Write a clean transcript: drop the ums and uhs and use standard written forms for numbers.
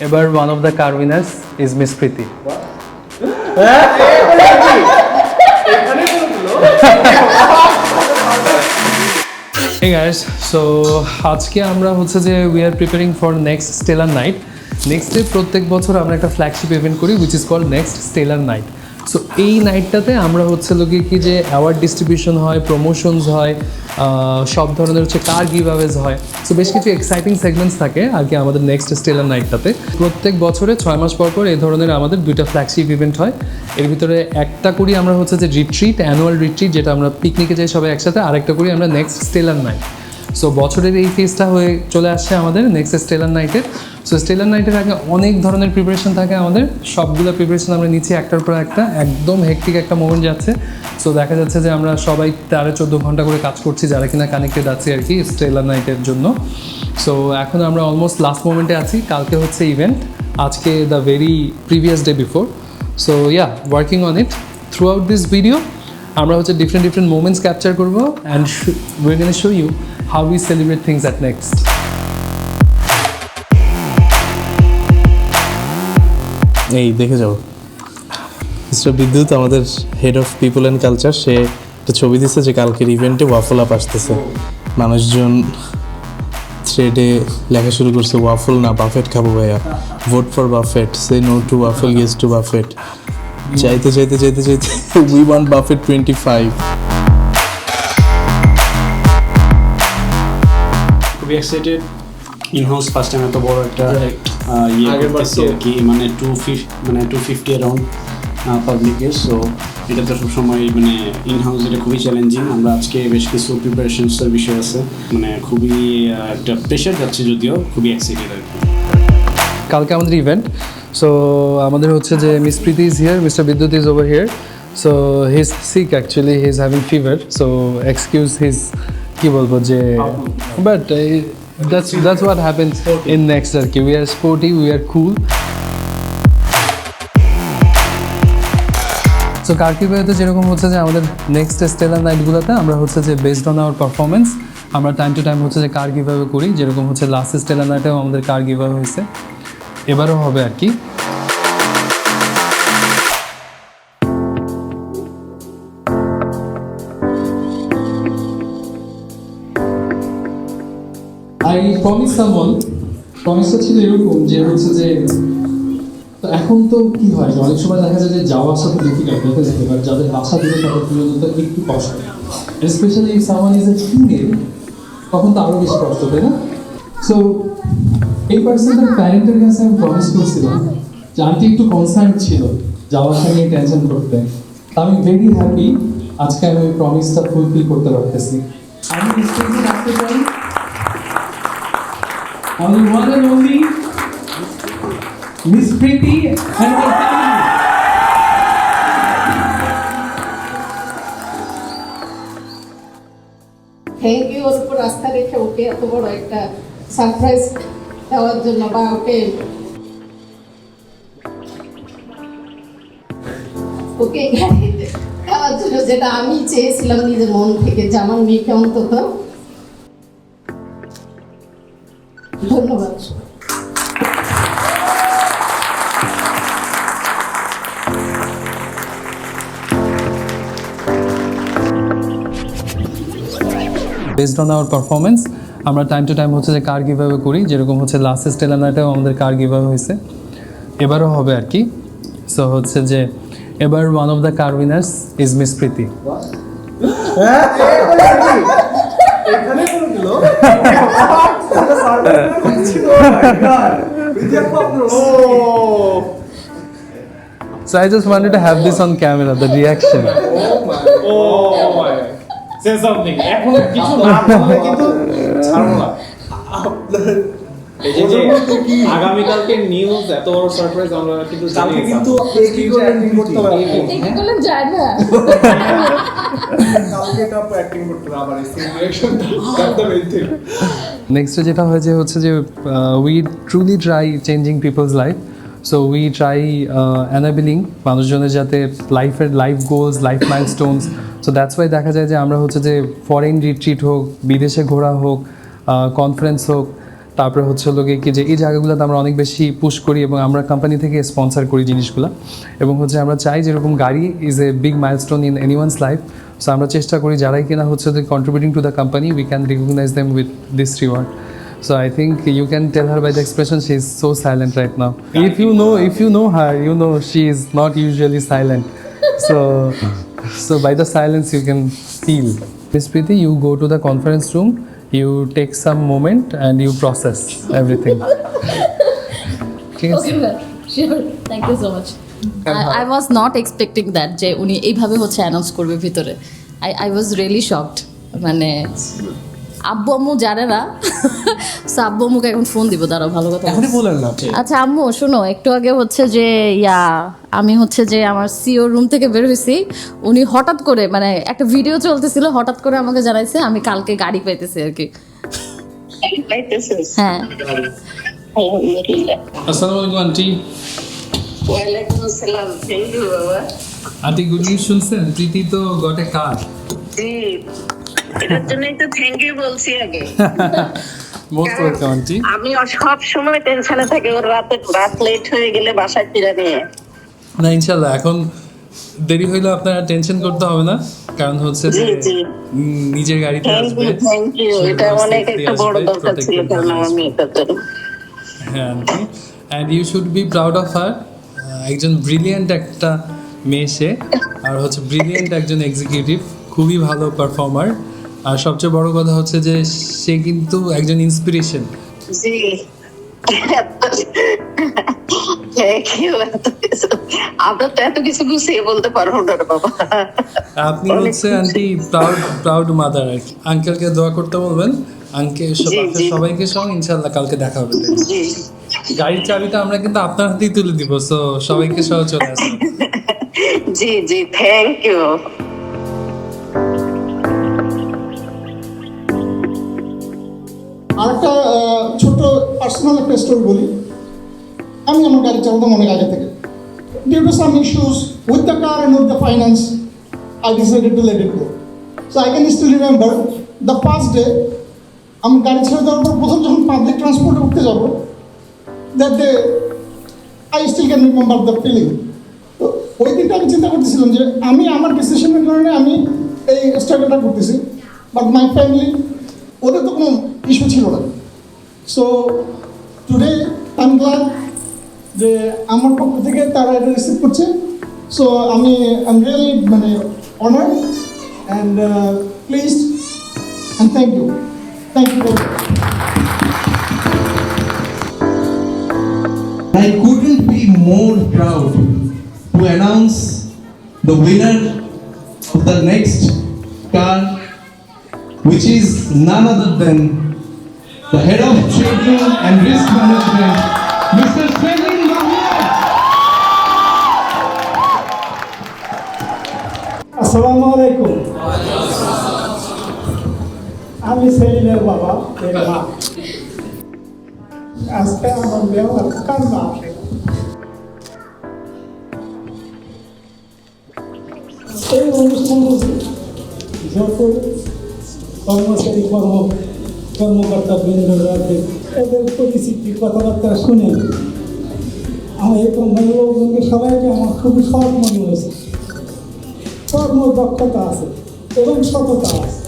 এবার one of the car winners is Miss Preeti. Hey guys, so আজকে আমরা হচ্ছে যে we are preparing for next stellar night. Next day প্রত্যেক বছর আমরা একটা ফ্ল্যাগশিপ ইভেন্ট করি which is called next stellar night. So এই নাইটটাতে আমরা হচ্ছে লোকে কি যে অ্যাওয়ার্ড ডিস্ট্রিবিউশন হয়, প্রমোশনস হয়, সব ধরনের হচ্ছে কার গিভঅ্যাওয়েজ হয়। সো বেশ কিছু এক্সাইটিং সেগমেন্টস থাকে আর কি আমাদের নেক্সট স্টেলার নাইটটাতে। প্রত্যেক বছরে 6 মাস পর পর এই ধরনের আমাদের 2টা ফ্ল্যাগশিপ ইভেন্ট হয়। এর ভিতরে একটা করি আমরা হচ্ছে যে রিট্রিট, অ্যানুয়াল রিট্রিট, যেটা আমরা পিকনিকে যাই সবাই একসাথে, আরেকটা করি আমরা নেক্সট স্টেলার নাইট। সো বছরের এই ফেজটা হয়ে চলে আসছে আমাদের নেক্সট স্টেলার নাইটের। সো স্টেলার নাইটের আগে অনেক ধরনের প্রিপারেশন থাকে আমাদের, সবগুলো প্রিপারেশন আমরা নিচ্ছি একটার পর একটা, একদম হেক্টিক একটা মোমেন্ট যাচ্ছে। সো দেখা যাচ্ছে যে আমরা সবাই 13-14 ঘন্টা করে কাজ করছি যারা কিনা কানেক্টেড আছি আর কি স্টেলার নাইটের জন্য। সো এখন আমরা অলমোস্ট লাস্ট মোমেন্টে আছি, কালকে হচ্ছে ইভেন্ট, আজকে the very previous day before. So yeah, working on it throughout this video. আমরা হচ্ছে ডিফারেন্ট মোমেন্টস ক্যাপচার করবো and we can show you how we celebrate things at next. এই দেখে যাও, মিস্টার বিদ্যুৎ আমাদের head of people and culture, সে একটা ছবি দিচ্ছে যে কালকের ইভেন্টে ওয়াফল আপ আসতেছে। মানুষজন থ্রেডে লেখা শুরু করছে, ওয়াফল না বাফেট খাবো ভাইয়া, vote for buffet, say no to waffle, yes to buffet. চাইতে উই ওয়ান্ট বাফেট 25। খুবই এক্সাইটেড, ইনহাউস ফার্স্ট টাইম এত বড় একটা ইয়ে করতেছি আর কি, মানে 250 অ্যারাউন্ড পাবলিকের। সো এটা তো সবসময় মানে ইনহাউস এটা খুবই চ্যালেঞ্জিং। আমরা আজকে বেশ কিছু প্রিপারেশনসের বিষয় আছে, মানে খুবই একটা প্রেশার যাচ্ছে, যদিও খুবই এক্সাইটেড আর কি। কালকে আমাদের ইভেন্ট, সো আমাদের হচ্ছে যে miss Preeti is here, mister Bidyut is over here. So he is sick actually, he is having fever, so excuse his, কি বলবো যে, but that's what happens in next আর কি। We are sporty, we are cool. So কার্কিবাইতে যেরকম হচ্ছে যে আমাদের নেক্সট স্টেলার নাইটগুলোতে আমরা হচ্ছে যে বেসড অন আওয়ার পারফরমেন্স আমরা টাইম টু টাইম হচ্ছে যে কার গিভঅ্যাওয়ে করি, যেরকম হচ্ছে লাস্ট স্টেলার নাইটেও আমাদের কার গিভঅ্যাওয়ে হয়েছে, এবারও হবে আর কি। I promise someone, প্রমিসটা ছিল এরকম যে হচ্ছে যে এখন তো কি হয় অনেক সময় দেখা যায় যে যাওয়া আসা তো ডিফিকাল্ট হতে যেতে পারে, যাদের বাসা দূরে তাদের তুলনাতে একটু কষ্ট, specially if someone is a female, তখন তো আরও বেশি কষ্ট, তাই না? সো এই পার্সনটার প্যারেন্টের কাছে আমি প্রমিস করছিলাম যে আন্টি একটু কনসার্ন ছিল যাওয়া আসা নিয়ে টেনশন করতে। আমি ভেরি হ্যাপি আজকে আমি ওই প্রমিসটা ফুলফিল করতে পারতেছি। আমি স্টেজে রাখতে চাই only one and only Miss Preeti and her family. Thank you ওর উপর আস্থা রেখে ওকে এত বড় একটা সারপ্রাইজ দেওয়ার জন্য, বা ওকে এখানে দেওয়ার জন্য, যেটা আমি চেয়েছিলাম নিজের মন থেকে যে আমার মেয়েকে অন্তত। ধন্যবাদ। বেসড অন আওয়ার পারফরমেন্স আমরা টাইম টু টাইম হচ্ছে যে কার গিভঅ্যাওয়ে করি, যেরকম হচ্ছে লাস্ট স্টেলার নাইটেও আমাদের কার গিভঅ্যাওয়ে হয়েছে, এবারও হবে আর কি। সো হচ্ছে যে এবার one of the car winners is Miss Preeti. So I just wanted to have this on camera, the reaction. Say something. এখন কিছু না বললে কিন্তু ছাড়বো না। এই যে আগামীকালকে নিউজ এত বড় সারপ্রাইজ আমরা কিন্তু জানি, কিন্তু অ্যাক্টিং করতে পারবো, এগুলো যায় না কালকে এটা অ্যাক্টিং করতে হবে, আবার এই রিঅ্যাকশনটা একদম এই থেকে। নেক্সট যেটা হয় যে হচ্ছে যে we truly try changing people's life. So we try enabling মানুষজনের যাতে life goals, life milestones. So that's why দেখা যায় যে আমরা হচ্ছে যে ফরেন রিট্রিট হোক, বিদেশে ঘোরা হোক, কনফারেন্স হোক, তারপরে হচ্ছে হলো গিয়ে কি যে এই জায়গাগুলোতে আমরা অনেক বেশি পুশ করি এবং আমরা কোম্পানি থেকে স্পন্সর করি জিনিসগুলো এবং হচ্ছে আমরা চাই যেরকম গাড়ি is a big milestone in anyone's life, so আমরা চেষ্টা করি যারাই কিনা হচ্ছে contributing to the company we can recognise them with this reward. So I think you can tell her by the expression she is so silent right now. If you know her, you know she is not usually silent. So by the silence you can feel. Miss Preeti, you go to the conference room, you take some moment and you process everything. Okay, sure. Thank you so much. I was not expecting that যে উনি এইভাবে হচ্ছে announce করবে ভিতরে. I was really shocked. মানে আব্বু আম্মু জানে না, আব্বু আম্মুকে এখন ফোন দিব, দাঁড়াও ভালো কথা এখনই বলেন না। আচ্ছা আম্মু শোনো, একটু আগে হচ্ছে যে আমি হচ্ছে যে আমার সিও রুম থেকে বের হয়েছি, উনি হঠাৎ করে মানে একটা ভিডিও চলতেছিল, হঠাৎ করে আমাকে জানাইছে আমি কালকে গাড়ি পাইতেছি আর কি। হ্যাঁ আসসালামু আলাইকুম আন্টি। ওয়ালাইকুম আসসালাম। থ্যাংক ইউ বাবা। আন্টি গুড নিউজ শুনছেন, প্রীতি তো গট এ কার। জি, এটার জন্যই তো থ্যাংক ইউ বলছি আগে। Most welcome aunty. আমি সব সময় টেনশনে থাকি ওর রাত লেট হয়ে গেলে বাসায় ফিরে নিয়ে। না ইনশাল্লাহ এখন দেরি হইলে আপনারা টেনশন করতে হবে না, কারণ হচ্ছে যে নিজের গাড়িতে আসবে। থ্যাংক ইউ, এটা অনেক একটা বড় দরকার ছিল কারণ আমার মেয়েটার জন্য। হ্যাঁ aunty, and you should be proud of her. একজন ব্রিলিয়েন্ট একটা মেয়ে সে, আর হচ্ছে ব্রিলিয়েন্ট একজন এক্সিকিউটিভ, খুবই ভালো পারফর্মার, আর সবচেয়ে বড় কথা হচ্ছে যে সে কিন্তু একজন ইন্সপিরেশন। G thank you. আমরা তো এত কিছু গুছিয়ে বলতে পারবো না রে বাবা। আপনি হচ্ছে আন্টি প্রাউড মাদার আর কি। আঙ্কেলকে দোয়া করতে বলবেন, আঙ্কেল সবাইকে সহ ইনশাল্লাহ কালকে দেখা হবে। জি, গাড়ির চাবিটা আমরা কিন্তু আপনার হাতেই তুলে দিব, সো সবাইকে সহ চলে আসবেন। জি জি থ্যাংক ইউ। আরেকটা ছোট্ট পার্সোনাল একটা স্টোরি বলি। আমি আমার গাড়ি চালাতাম অনেক আগে থেকে। Due to some issues with the car and with the finance I decided to let it go. So I can still remember the first day আমি গাড়ি ছেড়ে দেওয়ার পর প্রথম যখন পাবলিক ট্রান্সপোর্টে উঠতে যাবো, that day I still can remember the feeling. তো ওই দিনটা আমি চিন্তা করতেছিলাম যে আমি আমার ডিসিশনের কারণে আমি এই স্ট্রাগলটা করতেছি, বাট মাই ফ্যামিলি ওদের তো কোনো ইস্যু ছিল না। So today I am glad যে আমার পক্ষ থেকে তারা এটা রিসিভ করছে। সো আমি আই এম রিয়েলি মানে honoured and pleased and thank you very much. I couldn't be more proud to announce the winner of the next car, which is none other than the head of trading and risk management, Mr. Selim Mahmood. আসসালামু আলাইকুম। আমি সেলিমের বাবা, এর মা। আজকে আমার ব্যবহার কান্না আসে। এই অনুষ্ঠানে যত কর্মচারী কর্মকর্তা বৃন্দরা এদের পরিচিতি কথাবার্তা শুনে আমার এই কোম্পানির লোকজনকে সবাইকে আমার খুবই সৎ মনে হয়েছে। কর্মদক্ষতা আছে এবং সততা আছে।